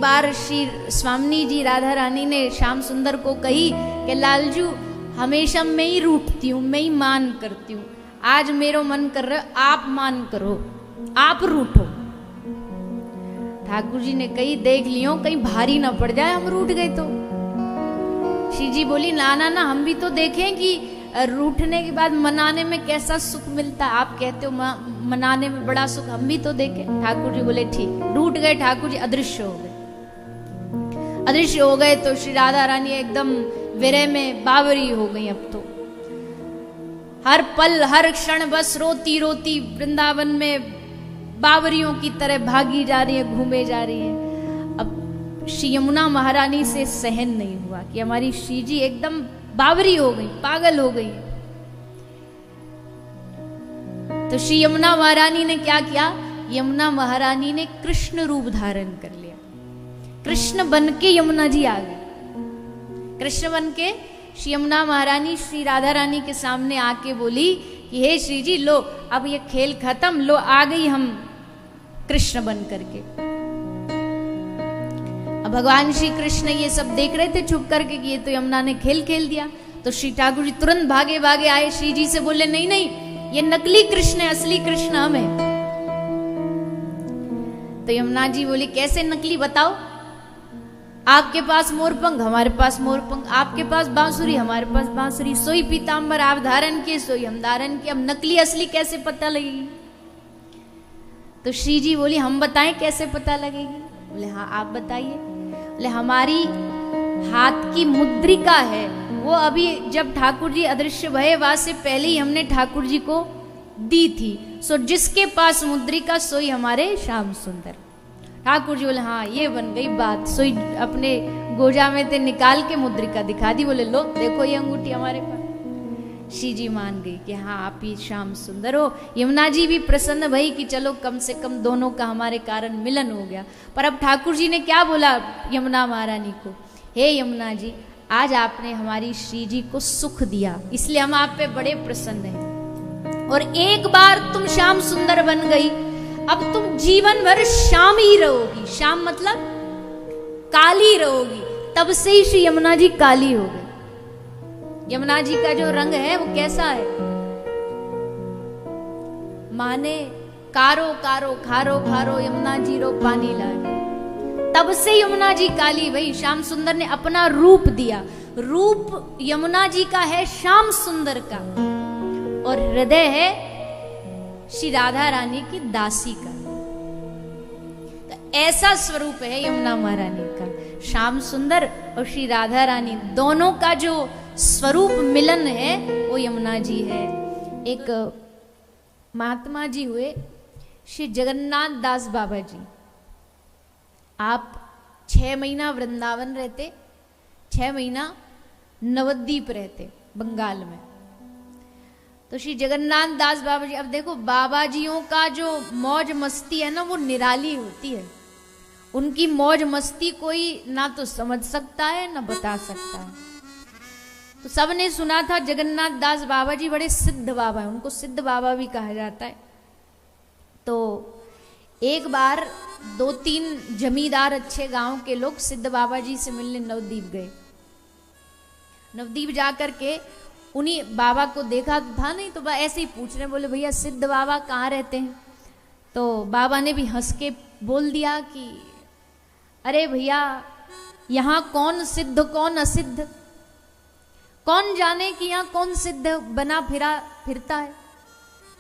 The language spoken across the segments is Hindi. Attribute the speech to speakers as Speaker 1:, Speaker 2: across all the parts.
Speaker 1: बार श्री स्वामी जी राधा रानी ने श्याम सुंदर को कही कि लालजू हमेशा मैं ही रूठती हूँ, मैं ही मान करती हूँ, आज मेरो मन कर रहा है आप मान करो, आप रूठो। ठाकुर जी ने कही देख लियो कहीं भारी ना पड़ जाए हम रूठ गए तो। श्री जी बोली ना ना ना, हम भी तो देखें कि रूठने के बाद मनाने में कैसा सुख मिलता। आप कहते हो मनाने में बड़ा सुख, हम भी तो देखें। ठाकुर जी बोले ठीक। रूठ गए ठाकुर जी, अदृश्य हो गए। अदृश्य हो गए तो श्री राधा रानी एकदम विरह में बावरी हो गई। अब तो हर पल हर क्षण बस रोती रोती वृंदावन में बावरियों की तरह भागी जा रही है, घूमे जा रही है। अब श्री यमुना महारानी से सहन नहीं हुआ कि हमारी श्री जी एकदम बावरी हो गई, पागल हो गई। तो श्री यमुना महारानी ने क्या किया? यमुना महारानी ने कृष्ण रूप धारण कर लिया। कृष्ण बन के यमुना जी आ गई। कृष्ण बन के श्री यमुना महारानी श्री राधा रानी के सामने आके बोली कि हे श्री जी लो अब ये खेल खत्म, लो आ गई हम कृष्ण बन करके। अब भगवान श्री कृष्ण ये सब देख रहे थे छुप करके कि ये तो यमुना ने खेल खेल दिया। तो श्री ठाकुर जी तुरंत भागे भागे आए, श्री जी से बोले नहीं नहीं ये नकली कृष्ण है, असली कृष्ण हम है। तो यमुना जी बोली कैसे नकली बताओ? आपके पास मोरपंख हमारे पास मोरपंख, आपके पास बांसुरी हमारे पास बांसुरी, सोई पीतांबर आप धारण किए सोई हम धारण किए, अब नकली असली कैसे पता लगेगी? तो श्री जी बोली हम बताएं कैसे पता लगेगी? बोले हाँ आप बताइए। बोले हमारी हाथ की मुद्रिका है वो अभी जब ठाकुर जी अदृश्य भये वहां से पहले ही हमने ठाकुर जी को दी थी, सो जिसके पास मुद्रिका सोई हमारे श्याम सुंदर। ठाकुर जी बोले हाँ ये बन गई बात। सोई अपने गोजा में से निकाल के मुद्रिका दिखा दी, बोले लो देखो ये अंगूठी हमारे पास। श्री जी मान गई कि हाँ आप ही श्याम सुंदर हो। यमुना जी भी प्रसन्न भई कि चलो कम से कम दोनों का हमारे कारण मिलन हो गया। पर अब ठाकुर जी ने क्या बोला यमुना महारानी को? हे यमुना जी आज आपने हमारी श्री जी को सुख दिया इसलिए हम आप पे बड़े प्रसन्न हैं, और एक बार तुम श्याम सुंदर बन गई अब तुम जीवन भर श्याम ही रहोगी। श्याम मतलब काली रहोगी। तब से ही श्री यमुना जी काली हो गई। यमुना जी का जो रंग है वो कैसा है? माने कारो कारो खारो खारो यमुना जी रो पानी लागे। तब से यमुना जी काली भई। श्याम सुंदर ने अपना रूप दिया। रूप यमुना जी का है श्याम सुंदर का, और हृदय है श्री राधा रानी की दासी का। तो ऐसा स्वरूप है यमुना महारानी का। श्याम सुंदर और श्री राधा रानी दोनों का जो स्वरूप मिलन है वो यमुना जी है। एक महात्मा जी हुए श्री जगन्नाथ दास बाबा जी। आप 6 महीना वृंदावन रहते, 6 महीना नवद्वीप रहते बंगाल में। तो श्री जगन्नाथ दास बाबा जी, अब देखो बाबा जियों का जो मौज मस्ती है ना वो निराली होती है। उनकी मौज मस्ती कोई ना तो समझ सकता है ना बता सकता है। तो सबने सुना था जगन्नाथ दास बाबा जी बड़े सिद्ध बाबा हैं, उनको सिद्ध बाबा भी कहा जाता है। तो एक बार 2-3 जमींदार अच्छे गांव के लोग सिद्ध बाबा जी से मिलने नवद्वीप गए। नवद्वीप जाकर के उन्हीं बाबा को देखा था नहीं, तो ऐसे ही पूछ रहे, बोले भैया सिद्ध बाबा कहाँ रहते हैं? तो बाबा ने भी हंस के बोल दिया कि अरे भैया यहाँ कौन सिद्ध कौन असिद्ध, कौन जाने कि यहाँ कौन सिद्ध बना फिरता है।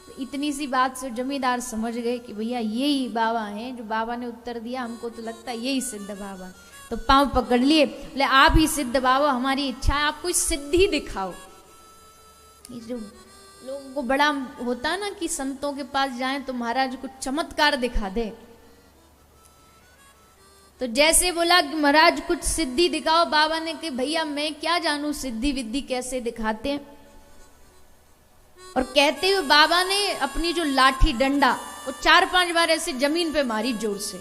Speaker 1: तो इतनी सी बात से जमींदार समझ गए कि भैया यही बाबा हैं। जो बाबा ने उत्तर दिया हमको तो लगता है यही सिद्ध बाबा। तो पांव पकड़ लिए, बोले आप ही सिद्ध बाबा, हमारी इच्छा है आप कोई सिद्धि दिखाओ। ये जो लोगों को बड़ा होता है ना कि संतों के पास जाएं तो महाराज कुछ चमत्कार दिखा दे। तो जैसे बोला कि महाराज कुछ सिद्धि दिखाओ, बाबा ने कहा भैया मैं क्या जानूं सिद्धि विद्धि कैसे दिखाते हैं। और कहते हुए बाबा ने अपनी जो लाठी डंडा वो 4-5 बार ऐसे जमीन पे मारी जोर से।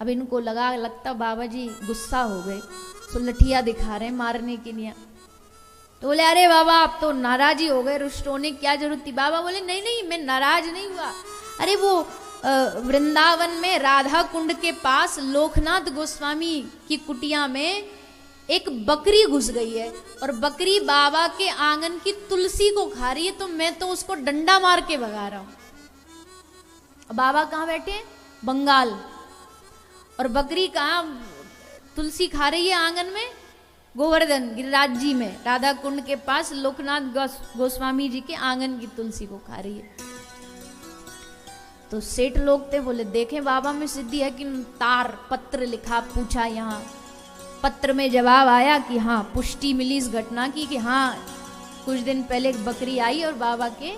Speaker 1: अब इनको लगता बाबा जी गुस्सा हो गए, तो लठिया दिखा रहे हैं मारने के लिए। तो बोले अरे बाबा आप तो नाराज ही हो गए, रुष्ट होने की क्या जरूरत थी? बाबा बोले नहीं नहीं मैं नाराज नहीं हुआ, अरे वो वृंदावन में राधा कुंड के पास लोकनाथ गोस्वामी की कुटिया में एक बकरी घुस गई है और बकरी बाबा के आंगन की तुलसी को खा रही है, तो मैं तो उसको डंडा मार के भगा रहा हूं। बाबा कहाँ बैठे हैं? बंगाल। और बकरी कहाँ तुलसी खा रही है? आंगन में, गोवर्धन गिरिराज जी में, राधा कुंड के पास लोकनाथ गोस्वामी जी के आंगन की तुलसी को खा रही है। तो सेठ लोग थे, बोले देखें बाबा में सिद्धि है कि? तार पत्र लिखा, पूछा, यहाँ पत्र में जवाब आया कि हाँ, पुष्टि मिली इस घटना की कि हाँ कुछ दिन पहले एक बकरी आई और बाबा के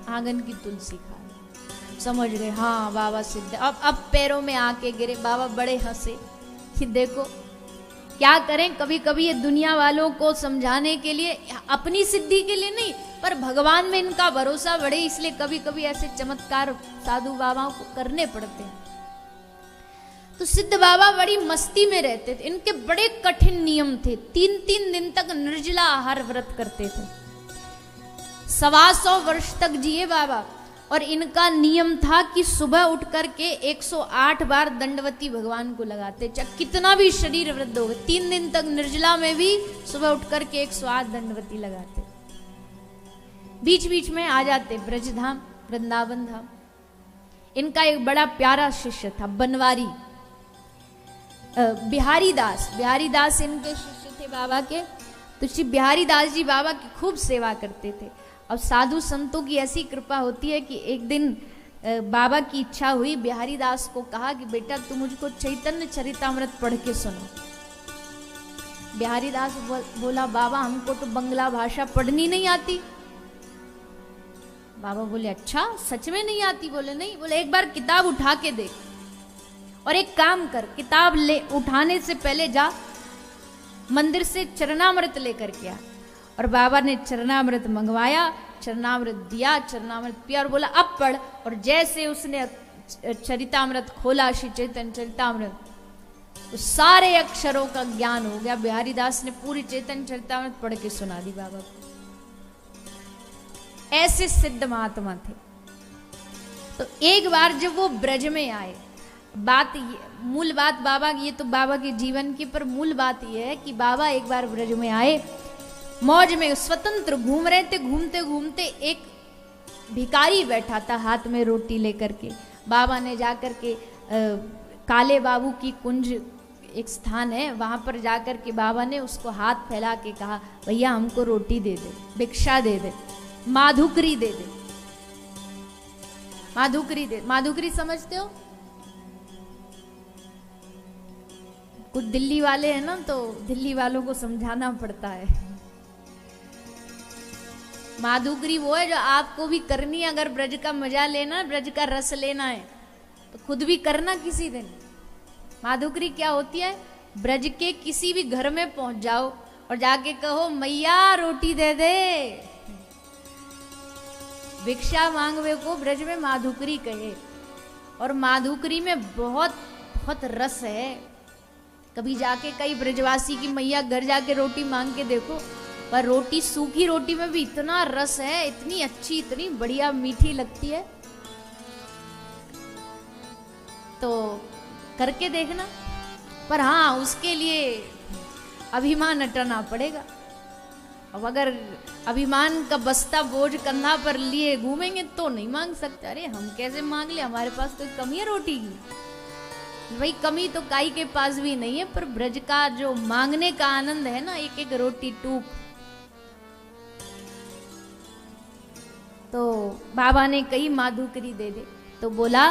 Speaker 1: आंगन की तुलसी खा रही। समझ गए, हाँ बाबा सिद्ध। अब पैरों में आके गिरे। बाबा बड़े हंसे कि देखो क्या करें, कभी कभी ये दुनिया वालों को समझाने के लिए, अपनी सिद्धि के लिए नहीं पर भगवान में इनका भरोसा बढ़े, इसलिए कभी कभी ऐसे चमत्कार साधु बाबाओं को करने पड़ते हैं। तो सिद्ध बाबा बड़ी मस्ती में रहते थे। इनके बड़े कठिन नियम थे। 3-3 दिन तक निर्जला आहार व्रत करते थे। 125 वर्ष तक जिए बाबा। और इनका नियम था कि सुबह उठ करके 108 बार दंडवती भगवान को लगाते, चाहे कितना भी शरीर वृद्ध हो गए। 3 दिन तक निर्जला में भी सुबह उठ करके 108 दंडवती लगाते। बीच बीच में आ जाते ब्रजधाम, वृंदावन धाम। इनका एक बड़ा प्यारा शिष्य था, बनवारी, बिहारी दास। बिहारी दास इनके शिष्य थे बाबा के। तो श्री बिहारी दास जी बाबा की खूब सेवा करते थे। अब साधु संतों की ऐसी कृपा होती है कि एक दिन बाबा की इच्छा हुई, बिहारी दास को कहा कि बेटा तू मुझको चैतन्य चरितामृत पढ़ के सुनो। बिहारी दास बोला बाबा हमको तो बंगला भाषा पढ़नी नहीं आती। बाबा बोले अच्छा सच में नहीं आती? बोले नहीं। बोले एक बार किताब उठा के देख और एक काम कर, किताब ले उठाने से पहले जा मंदिर से चरणामृत लेकर के आ। और बाबा ने चरणामृत मंगवाया, चरणामृत दिया, चरणामृत पिया और बोला अब पढ़। और जैसे उसने चरितामृत खोला, श्री चैतन्य चरितामृत, तो सारे अक्षरों का ज्ञान हो गया। बिहारी दास ने पूरी चैतन्य चरितामृत पढ़ के सुना दी बाबा को। ऐसे सिद्ध महात्मा थे। तो एक बार जब वो ब्रज में आए, मूल बात बाबा, ये तो बाबा के जीवन की, पर मूल बात ये है कि बाबा एक बार ब्रज में आए, मौज में स्वतंत्र घूम रहे थे। घूमते घूमते एक भिखारी बैठा था हाथ में रोटी लेकर के। बाबा ने जाकर के काले बाबू की कुंज एक स्थान है, वहां पर जाकर के बाबा ने उसको हाथ फैला के कहा भैया हमको रोटी दे दे, भिक्षा दे दे, माधुकरी दे दे। माधुकरी दे, माधुकरी समझते हो? कुछ दिल्ली वाले हैं ना, तो दिल्ली वालों को समझाना पड़ता है। माधुकरी वो है जो आपको भी करनी है। अगर ब्रज का मजा लेना, ब्रज का रस लेना है तो खुद भी करना किसी दिन। माधुकरी क्या होती है? ब्रज के किसी भी घर में पहुंच जाओ और जाके कहो मैया रोटी दे दे। भिक्षा मांगवे को ब्रज में माधुकरी कहे। और माधुकरी में बहुत बहुत रस है। कभी जाके कई ब्रजवासी की मैया घर जाके रोटी मांग के देखो, पर रोटी, सूखी रोटी में भी इतना रस है, इतनी अच्छी, इतनी बढ़िया मीठी लगती है। तो करके देखना। पर हाँ, उसके लिए अभिमान हटाना पड़ेगा। अब अगर अभिमान का बस्ता बोझ कंधा पर लिए घूमेंगे तो नहीं मांग सकते। अरे हम कैसे मांग ले, हमारे पास तो कमी है रोटी की। भाई कमी तो काई के पास भी नहीं है, पर ब्रज का जो मांगने का आनंद है ना, एक एक रोटी टूक। तो बाबा ने कही माधुकरी दे दे। तो बोला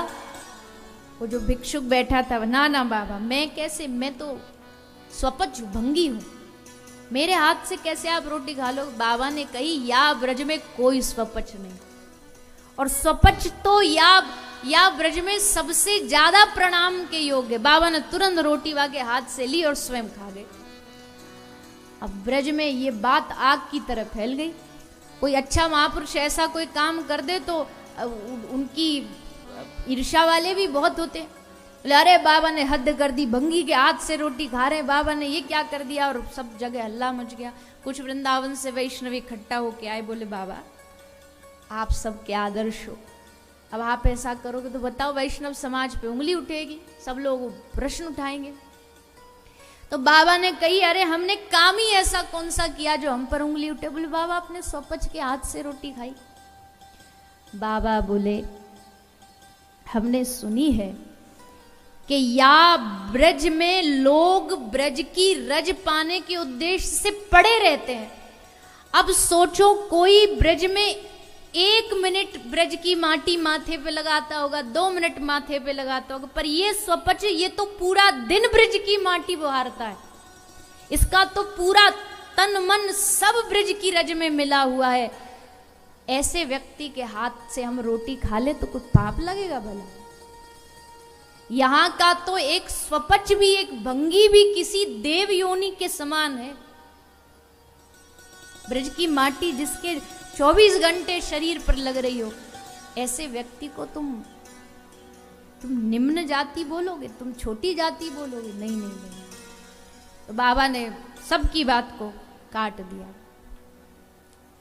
Speaker 1: वो जो भिक्षुक बैठा था, ना ना बाबा मैं कैसे, मैं तो स्वपच भंगी हूं, मेरे हाथ से कैसे आप रोटी खा लो? बाबा ने कही या ब्रज में कोई स्वपच नहीं, और स्वपच तो या ब्रज में सबसे ज्यादा प्रणाम के योग्य। बाबा ने तुरंत रोटी वाके हाथ से ली और स्वयं खा गए। अब ब्रज में ये बात आग की तरह फैल गई। कोई अच्छा महापुरुष ऐसा कोई काम कर दे तो उनकी ईर्ष्या वाले भी बहुत होते। बोले अरे बाबा ने हद कर दी, भंगी के हाथ से रोटी खा रहे, बाबा ने ये क्या कर दिया। और सब जगह हल्ला मच गया। कुछ वृंदावन से वैष्णव इकट्ठा होके आए, बोले बाबा आप सबके आदर्श हो, अब आप ऐसा करोगे तो बताओ वैष्णव समाज पे उंगली उठेगी, सब लोग प्रश्न उठाएंगे। तो बाबा ने कही अरे हमने काम ही ऐसा कौन सा किया जो हम पर उंगली उठे। बोले बाबा अपने स्वपच के हाथ से रोटी खाई। बाबा बोले हमने सुनी है कि या ब्रज में लोग ब्रज की रज पाने के उद्देश्य से पड़े रहते हैं। अब सोचो कोई ब्रज में 1 मिनट ब्रज की माटी माथे पे लगाता होगा, 2 मिनट माथे पे लगाता होगा, पर ये स्वपच ये तो पूरा दिन ब्रज की माटी बहारता है। इसका तो पूरा तन मन सब ब्रज की रज में मिला हुआ है। ऐसे व्यक्ति के हाथ से हम रोटी खा ले तो कुछ पाप लगेगा भला? यहां का तो एक स्वपच भी, एक भंगी भी किसी देव योनि के समान है। ब्रज की माटी जिसके 24 घंटे शरीर पर लग रही हो, ऐसे व्यक्ति को तुम निम्न जाति बोलोगे, तुम छोटी जाति बोलोगे? नहीं नहीं नहीं। तो बाबा ने सबकी बात को काट दिया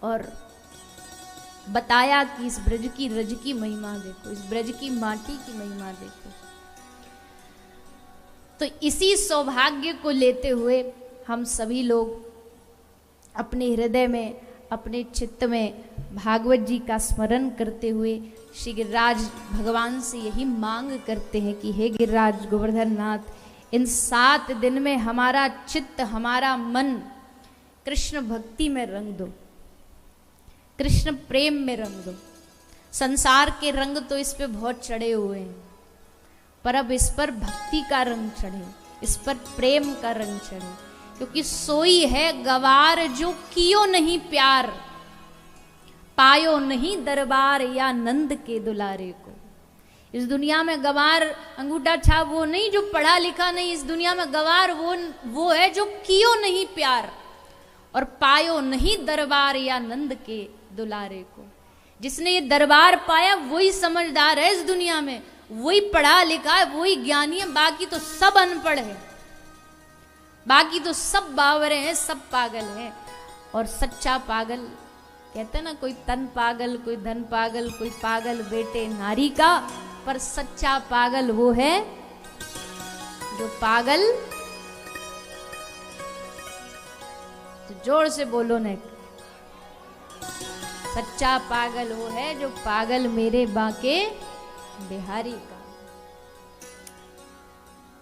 Speaker 1: और बताया कि इस ब्रज की रज की महिमा देखो, इस ब्रज की माटी की महिमा देखो। तो इसी सौभाग्य को लेते हुए हम सभी लोग अपने हृदय में, अपने चित्त में भागवत जी का स्मरण करते हुए श्री गिरिराज भगवान से यही मांग करते हैं कि हे गिरिराज गोवर्धन नाथ, इन 7 दिन में हमारा चित्त, हमारा मन कृष्ण भक्ति में रंग दो, कृष्ण प्रेम में रंग दो। संसार के रंग तो इस पे बहुत चढ़े हुए हैं, पर अब इस पर भक्ति का रंग चढ़े, इस पर प्रेम का रंग चढ़े, क्योंकि सोई है गवार जो कियो नहीं प्यार, पायो नहीं दरबार या नंद के दुलारे को। इस दुनिया में गवार अंगूठा छाप वो नहीं जो पढ़ा लिखा नहीं, इस दुनिया में गवार वो है जो कियो नहीं प्यार और पायो नहीं दरबार या नंद के दुलारे को। जिसने ये दरबार पाया वही समझदार है इस दुनिया में, वही पढ़ा लिखा है, वही ज्ञानी है। बाकी तो सब अनपढ़ है, बाकी तो सब बावरे हैं, सब पागल हैं। और सच्चा पागल कहते हैं ना, कोई तन पागल, कोई धन पागल, कोई पागल बेटे नारी का, पर सच्चा पागल वो है जो पागल, तो जोर से बोलो ने, सच्चा पागल वो है जो पागल मेरे बाके बिहारी का।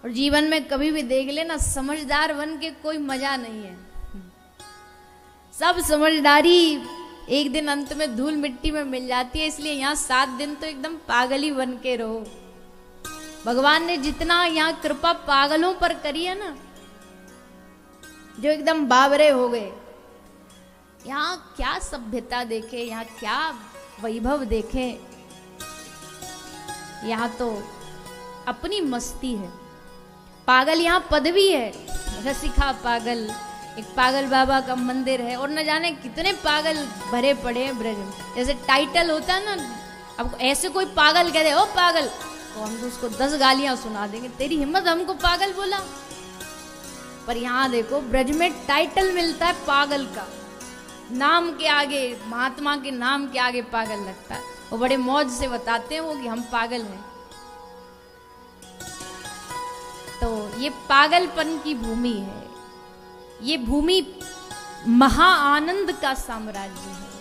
Speaker 1: और जीवन में कभी भी देख लेना, समझदार बन के कोई मजा नहीं है। सब समझदारी एक दिन अंत में धूल मिट्टी में मिल जाती है। इसलिए यहाँ 7 दिन तो एकदम पागल ही बन के रहो। भगवान ने जितना यहाँ कृपा पागलों पर करी है ना, जो एकदम बावरे हो गए, यहाँ क्या सभ्यता देखे, यहाँ क्या वैभव देखे, यहाँ तो अपनी मस्ती है। पागल यहाँ पदवी है, रसिका पागल, एक पागल बाबा का मंदिर है, और न जाने कितने पागल भरे पड़े हैं ब्रज में। जैसे टाइटल होता है ना, अब ऐसे कोई पागल कह दे ओ पागल, तो हम तो उसको 10 गालियां सुना देंगे, तेरी हिम्मत हमको पागल बोला। पर यहाँ देखो ब्रज में टाइटल मिलता है पागल का, नाम के आगे, महात्मा के नाम के आगे पागल लगता है। वो बड़े मौज से बताते हैं वो कि हम पागल हैं। तो ये पागलपन की भूमि है, ये भूमि महा आनंद का साम्राज्य है।